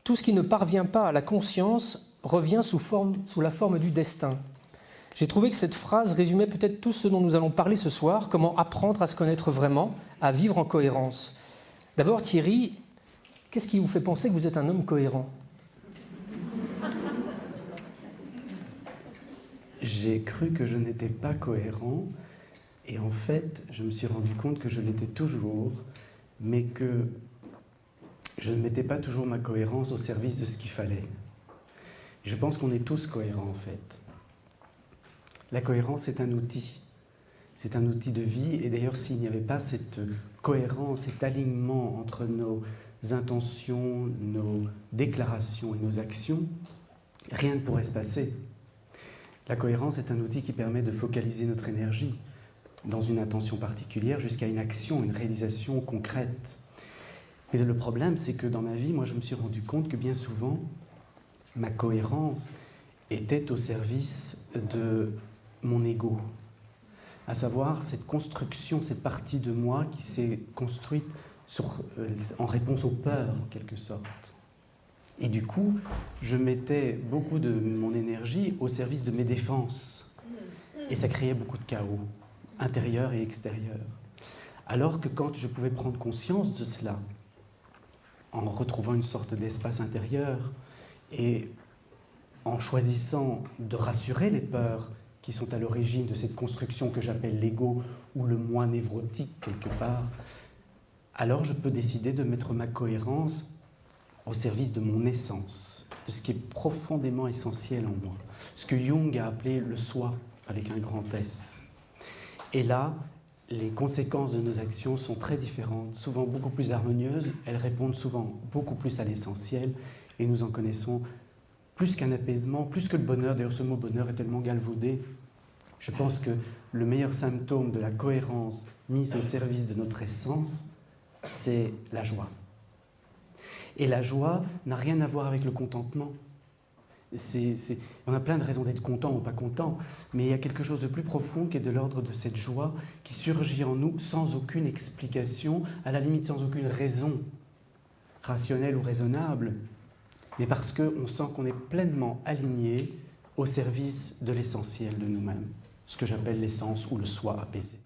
tout ce qui ne parvient pas à la conscience revient sous la forme du destin. J'ai trouvé que cette phrase résumait peut-être tout ce dont nous allons parler ce soir, comment apprendre à se connaître vraiment, à vivre en cohérence. D'abord Thierry, qu'est-ce qui vous fait penser que vous êtes un homme cohérent ? J'ai cru que je n'étais pas cohérent et en fait, je me suis rendu compte que je l'étais toujours, mais que je ne mettais pas toujours ma cohérence au service de ce qu'il fallait. Je pense qu'on est tous cohérents en fait. La cohérence est un outil. C'est un outil de vie et d'ailleurs s'il n'y avait pas cette cohérence, cet alignement entre nos intentions, nos déclarations et nos actions, rien ne pourrait se passer. La cohérence est un outil qui permet de focaliser notre énergie dans une intention particulière jusqu'à une action, une réalisation concrète. Mais le problème, c'est que dans ma vie, moi, je me suis rendu compte que bien souvent, ma cohérence était au service de mon ego. À savoir, cette construction, cette partie de moi qui s'est construite en réponse aux peurs, en quelque sorte. Et du coup, je mettais beaucoup de mon énergie au service de mes défenses. Et ça créait beaucoup de chaos, intérieur et extérieur. Alors que quand je pouvais prendre conscience de cela, en retrouvant une sorte d'espace intérieur et en choisissant de rassurer les peurs qui sont à l'origine de cette construction que j'appelle l'ego ou le moi névrotique quelque part, alors je peux décider de mettre ma cohérence au service de mon essence, de ce qui est profondément essentiel en moi, ce que Jung a appelé le soi avec un grand S. Et là, les conséquences de nos actions sont très différentes, souvent beaucoup plus harmonieuses, elles répondent souvent beaucoup plus à l'essentiel et nous en connaissons plus qu'un apaisement, plus que le bonheur. D'ailleurs, ce mot bonheur est tellement galvaudé. Je pense que le meilleur symptôme de la cohérence mise au service de notre essence, c'est la joie. Et la joie n'a rien à voir avec le contentement. On a plein de raisons d'être content ou pas content, mais il y a quelque chose de plus profond qui est de l'ordre de cette joie qui surgit en nous sans aucune explication, à la limite sans aucune raison rationnelle ou raisonnable, mais parce qu'on sent qu'on est pleinement aligné au service de l'essentiel de nous-mêmes, ce que j'appelle l'essence ou le soi apaisé.